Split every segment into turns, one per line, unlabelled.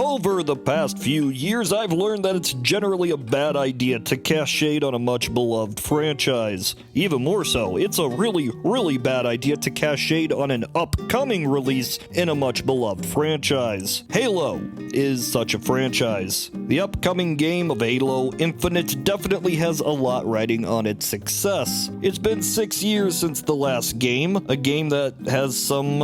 Over the past few years, I've learned that it's generally a bad idea to cast shade on a much-beloved franchise. Even more so, it's a really bad idea to cast shade on an upcoming release in a much-beloved franchise. Halo is such a franchise. The upcoming game of Halo Infinite definitely has a lot riding on its success. It's been 6 years since the last game, a game that has some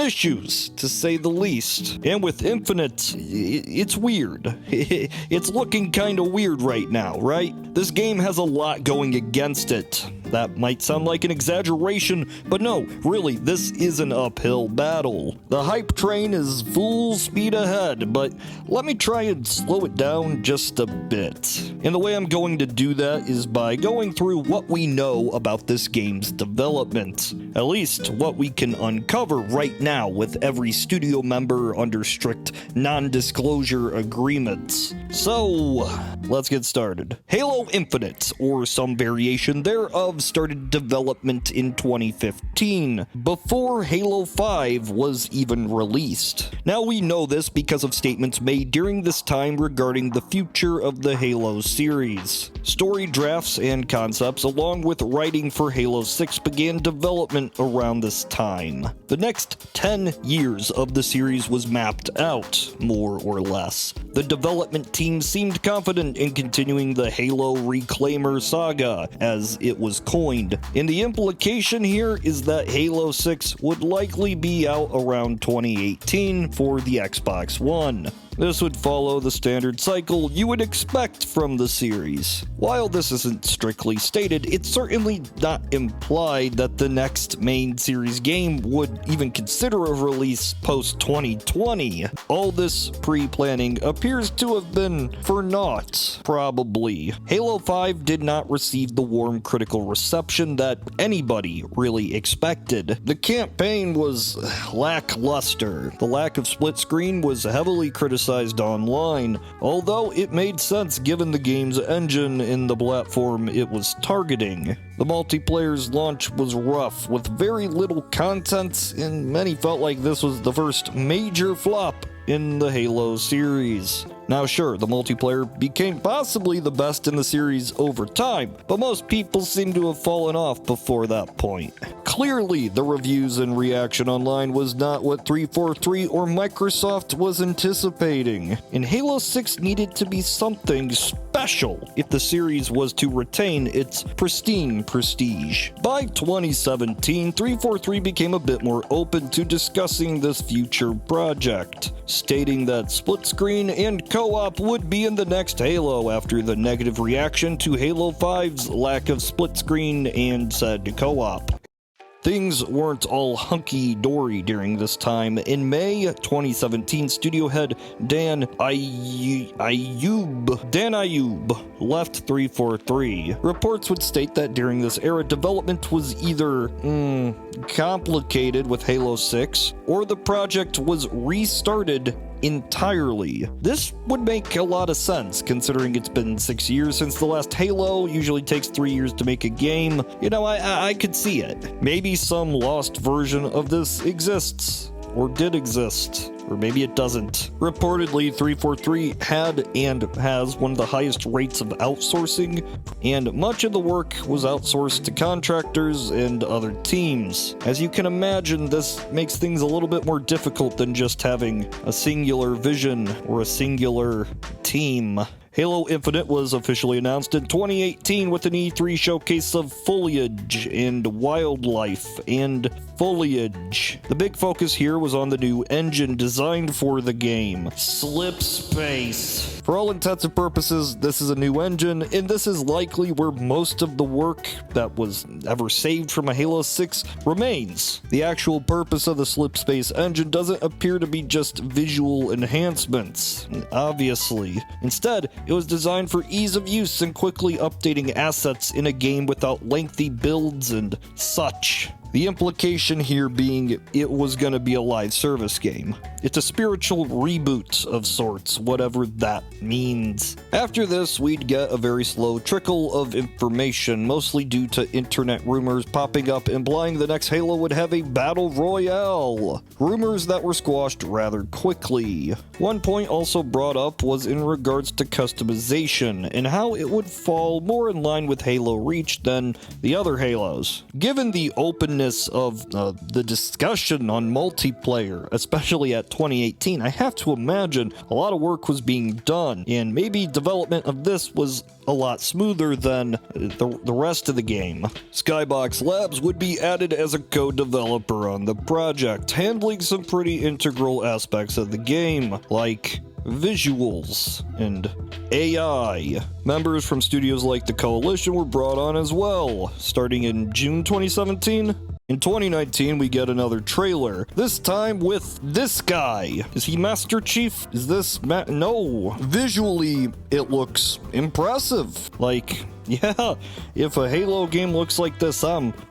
issues, to say the least. And with Infinite, it's weird. It's looking kinda weird right now, right? This game has a lot going against it. That might sound like an exaggeration, but no, really, this is an uphill battle. The hype train is full speed ahead, but let me try and slow it down just a bit. And the way I'm going to do that is by going through what we know about this game's development. At least what we can uncover right now with every studio member under strict non-disclosure agreements. So, let's get started. Halo Infinite, or some variation thereof, started development in 2015, before Halo 5 was even released. Now we know this because of statements made during this time regarding the future of the Halo series. Story drafts and concepts, along with writing for Halo 6, began development around this time. The next 10 years of the series was mapped out, more or less. The development team seemed confident in continuing the Halo Reclaimer saga, as it was coined, and the implication here is that Halo 6 would likely be out around 2018 for the Xbox One. This would follow the standard cycle you would expect from the series. While this isn't strictly stated, it's certainly not implied that the next main series game would even consider a release post-2020. All this pre-planning appears to have been for naught, probably. Halo 5 did not receive the warm critical reception that anybody really expected. The campaign was lackluster. The lack of split screen was heavily criticized online, although it made sense given the game's engine and the platform it was targeting. The multiplayer's launch was rough, with very little content, and many felt like this was the first major flop in the Halo series. Now sure, the multiplayer became possibly the best in the series over time, but most people seem to have fallen off before that point. Clearly, the reviews and reaction online was not what 343 or Microsoft was anticipating, and Halo 6 needed to be something special if the series was to retain its pristine prestige. By 2017, 343 became a bit more open to discussing this future project, stating that split screen and co-op would be in the next Halo after the negative reaction to Halo 5's lack of split screen and said co-op. Things weren't all hunky-dory during this time. In May 2017, studio head Dan Ayub left 343. Reports would state that during this era, development was either complicated with Halo 6, or the project was restarted entirely. This would make a lot of sense, considering it's been 6 years since the last Halo. Usually takes 3 years to make a game. You know, I could see it. Maybe some lost version of this exists, or did exist, or maybe it doesn't. Reportedly, 343 had and has one of the highest rates of outsourcing, and much of the work was outsourced to contractors and other teams. As you can imagine, this makes things a little bit more difficult than just having a singular vision or a singular team. Halo Infinite was officially announced in 2018 with an E3 showcase of foliage and wildlife and foliage. The big focus here was on the new engine designed for the game, Slip Space. For all intents and purposes, this is a new engine, and this is likely where most of the work that was ever saved from a Halo 6 remains. The actual purpose of the Slip Space engine doesn't appear to be just visual enhancements, obviously. Instead, it was designed for ease of use and quickly updating assets in a game without lengthy builds and such. The implication here being it was going to be a live service game. It's a spiritual reboot of sorts, whatever that means. After this, we'd get a very slow trickle of information, mostly due to internet rumors popping up implying the next Halo would have a battle royale. Rumors that were squashed rather quickly. One point also brought up was in regards to customization and how it would fall more in line with Halo Reach than the other Halos. Given the openness of the discussion on multiplayer, especially at 2018, I have to imagine a lot of work was being done, and maybe development of this was a lot smoother than the rest of the game. Skybox Labs would be added as a co-developer on the project, handling some pretty integral aspects of the game, like visuals and AI. Members from studios like the Coalition were brought on as well, starting in June 2017. In 2019, we get another trailer, this time with this guy. Is he Master Chief? Is this No. Visually, it looks impressive. Like, yeah, if a Halo game looks like this,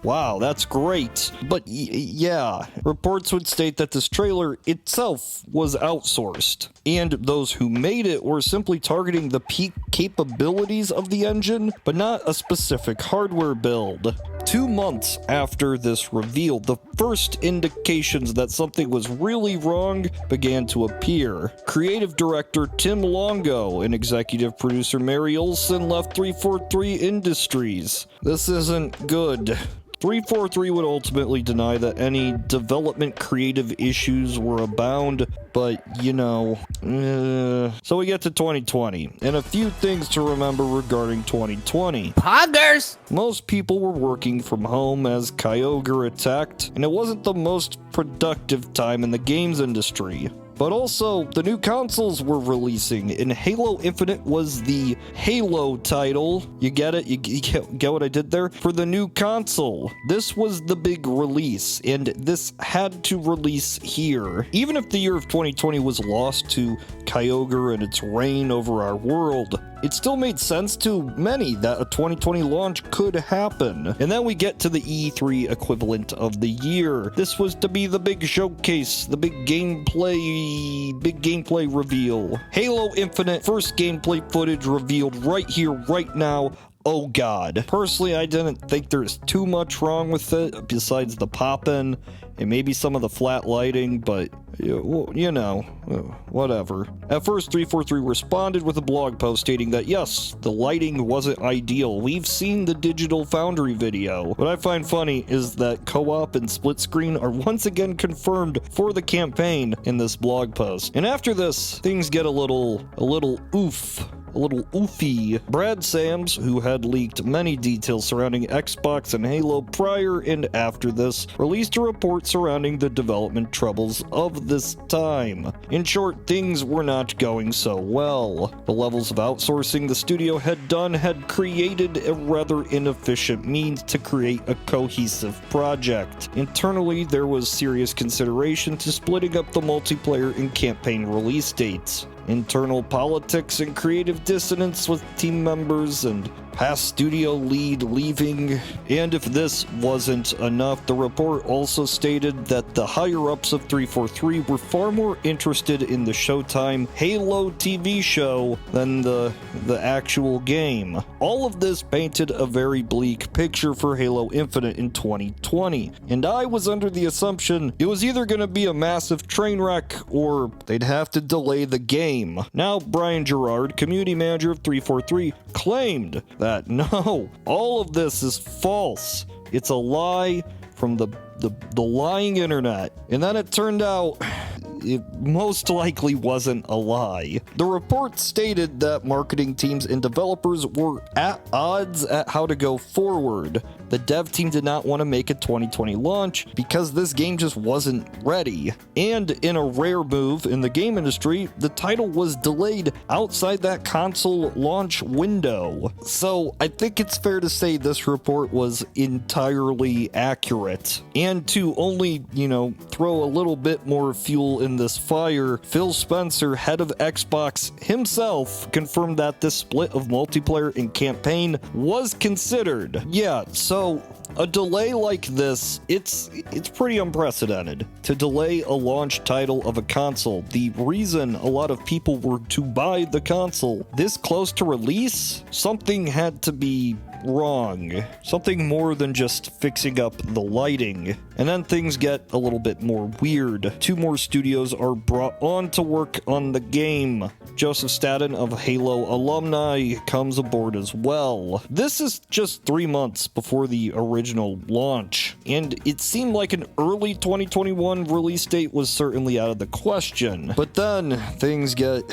wow, that's great. But yeah, reports would state that this trailer itself was outsourced, and those who made it were simply targeting the peak capabilities of the engine, but not a specific hardware build. 2 months after this reveal, the first indications that something was really wrong began to appear. Creative director Tim Longo and executive producer Mary Olson left 343 Industries. This isn't good. 343 would ultimately deny that any development creative issues were abound, but, you know, So we get to 2020, and a few things to remember regarding 2020.
Poggers!
Most people were working from home as Kyogre attacked, and it wasn't the most productive time in the games industry. But also, the new consoles were releasing, and Halo Infinite was the Halo title. You get it? You get what I did there? For the new console. This was the big release, and this had to release here. Even if the year of 2020 was lost to Kyogre and its reign over our world, it still made sense to many that a 2020 launch could happen. And then we get to the E3 equivalent of the year. This was to be the big showcase, the big gameplay reveal. Halo Infinite, first gameplay footage revealed right here, right now. Oh god. Personally, I didn't think there's too much wrong with it, besides the pop-in and maybe some of the flat lighting, but, you know, whatever. At first, 343 responded with a blog post stating that, yes, the lighting wasn't ideal. We've seen the Digital Foundry video. What I find funny is that co-op and split screen are once again confirmed for the campaign in this blog post. And after this, things get a little oofy. Brad Sams, who had leaked many details surrounding Xbox and Halo prior and after this, released a report surrounding the development troubles of this time. In short, things were not going so well. The levels of outsourcing the studio had done had created a rather inefficient means to create a cohesive project. Internally, there was serious consideration to splitting up the multiplayer and campaign release dates. Internal politics and creative dissonance with team members and past studio lead leaving. And if this wasn't enough, the report also stated that the higher-ups of 343 were far more interested in the Showtime Halo TV show than the actual game. All of this painted a very bleak picture for Halo Infinite in 2020, and I was under the assumption it was either going to be a massive train wreck or they'd have to delay the game. Now, Brian Gerard, community manager of 343, claimed that no, all of this is false. It's a lie from the lying internet. And then it turned out it most likely wasn't a lie. The report stated that marketing teams and developers were at odds at how to go forward. The dev team did not want to make a 2020 launch because this game just wasn't ready. And in a rare move in the game industry, the title was delayed outside that console launch window. So I think it's fair to say this report was entirely accurate. And to only, throw a little bit more fuel in this fire, Phil Spencer, head of Xbox himself, confirmed that this split of multiplayer and campaign was considered. Yeah, so a delay like this, it's pretty unprecedented. To delay a launch title of a console, the reason a lot of people were to buy the console this close to release, something had to be wrong. Something more than just fixing up the lighting. And then things get a little bit more weird. 2 more studios are brought on to work on the game. Joseph Staten of Halo alumni comes aboard as well. This is just 3 months before the original launch, and it seemed like an early 2021 release date was certainly out of the question. But then things get...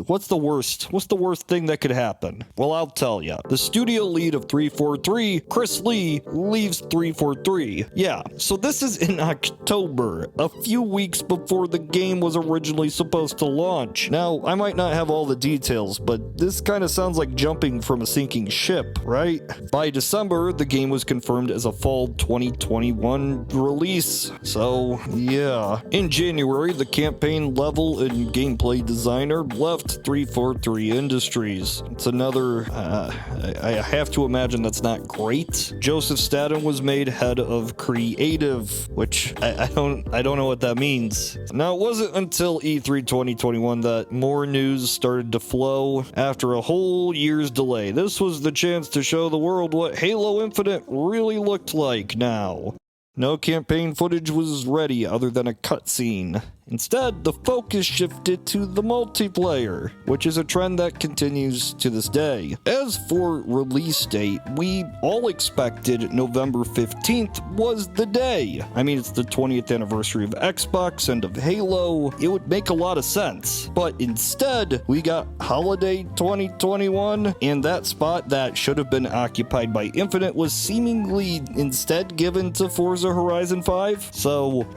what's the worst? What's the worst thing that could happen? Well, I'll tell ya. The studio lead of 343, Chris Lee, leaves 343. Yeah, so this is in October, a few weeks before the game was originally supposed to launch. Now, I might not have all the details, but this kind of sounds like jumping from a sinking ship, right? By December, the game was confirmed as a fall 2021 release. So, yeah. In January, the campaign level and gameplay designer left 343 Industries. It's another, I have to imagine that's not great. Joseph Staten was made head of creative, which I don't know what that means. Now, it wasn't until E3 2021 that more news started to flow after a whole year's delay. This was the chance to show the world what Halo Infinite really looked like now. No campaign footage was ready other than a cutscene. Instead, the focus shifted to the multiplayer, which is a trend that continues to this day. As for release date, we all expected November 15th was the day. I mean, it's the 20th anniversary of Xbox and of Halo. It would make a lot of sense. But instead, we got holiday 2021, and that spot that should have been occupied by Infinite was seemingly instead given to Forza Horizon 5. So,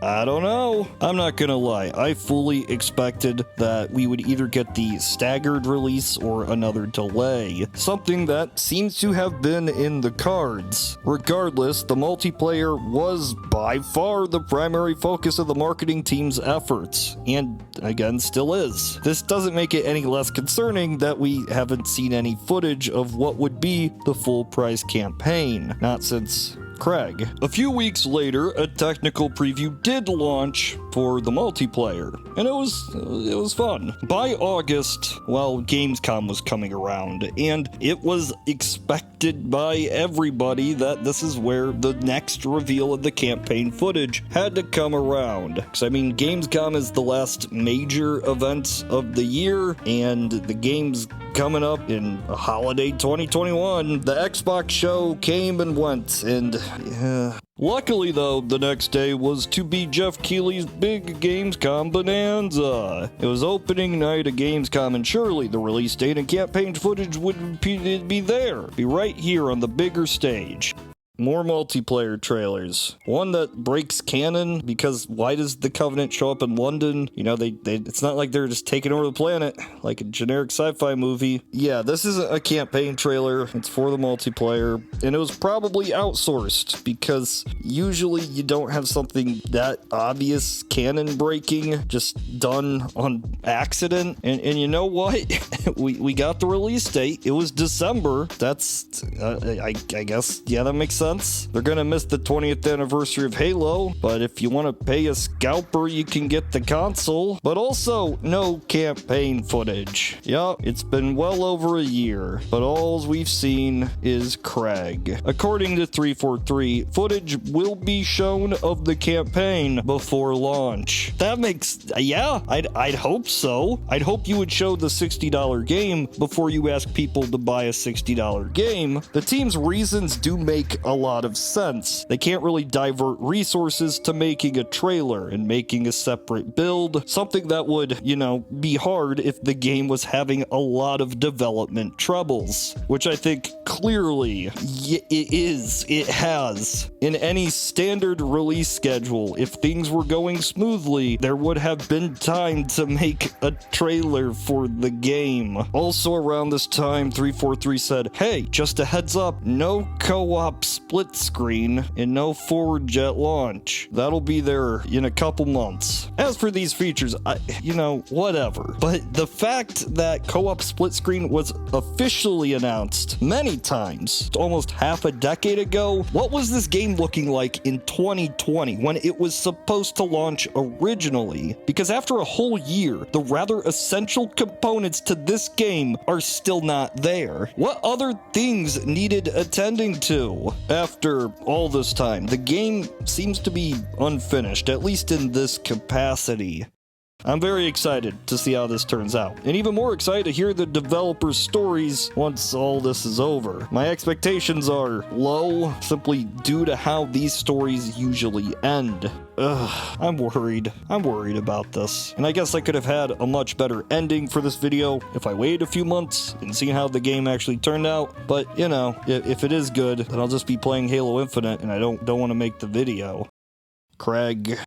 I don't know. I'm not gonna lie, I fully expected that we would either get the staggered release or another delay, something that seems to have been in the cards. Regardless, the multiplayer was by far the primary focus of the marketing team's efforts, and again, still is. This doesn't make it any less concerning that we haven't seen any footage of what would be the full price campaign, not since Craig. A few weeks later, a technical preview did launch for the multiplayer, and it was fun. By August, well, Gamescom was coming around, and it was expected by everybody that this is where the next reveal of the campaign footage had to come around. Because, I mean, Gamescom is the last major event of the year, and the game's coming up in holiday 2021. The Xbox show came and went, and luckily, though, the next day was to be Jeff Keighley's big Gamescom bonanza. It was opening night of Gamescom, and surely the release date and campaign footage would be there. Be right here on the bigger stage. More multiplayer trailers. One that breaks canon, because why does the Covenant show up in London? You know, it's not like they're just taking over the planet like a generic sci-fi movie. Yeah, this isn't a campaign trailer. It's for the multiplayer, and it was probably outsourced because usually you don't have something that obvious canon breaking just done on accident. And you know what? we got the release date. It was December. That's I guess, yeah, that makes sense. They're gonna miss the 20th anniversary of Halo, but if you want to pay a scalper, you can get the console. But also, no campaign footage. Yup, it's been well over a year, but all we've seen is Craig. According to 343, footage will be shown of the campaign before launch. That makes, yeah, I'd hope so. I'd hope you would show the $60 game before you ask people to buy a $60 game. The team's reasons do make a lot of sense. They can't really divert resources to making a trailer and making a separate build, something that would, you know, be hard if the game was having a lot of development troubles, which I think clearly it has. In any standard release schedule, if things were going smoothly, there would have been time to make a trailer for the game. Also around this time, 343 said, hey, just a heads up, no co-op split screen and no forward jet launch. That'll be there in a couple months. As for these features, whatever. But the fact that co-op split screen was officially announced many times, almost half a decade ago, what was this game looking like in 2020 when it was supposed to launch originally? Because after a whole year, the rather essential components to this game are still not there. What other things needed attending to? After all this time, the game seems to be unfinished, at least in this capacity. I'm very excited to see how this turns out, and even more excited to hear the developers' stories once all this is over. My expectations are low, simply due to how these stories usually end. I'm worried. I'm worried about this. And I guess I could have had a much better ending for this video if I waited a few months and seen how the game actually turned out. But, if it is good, then I'll just be playing Halo Infinite and I don't want to make the video. Craig.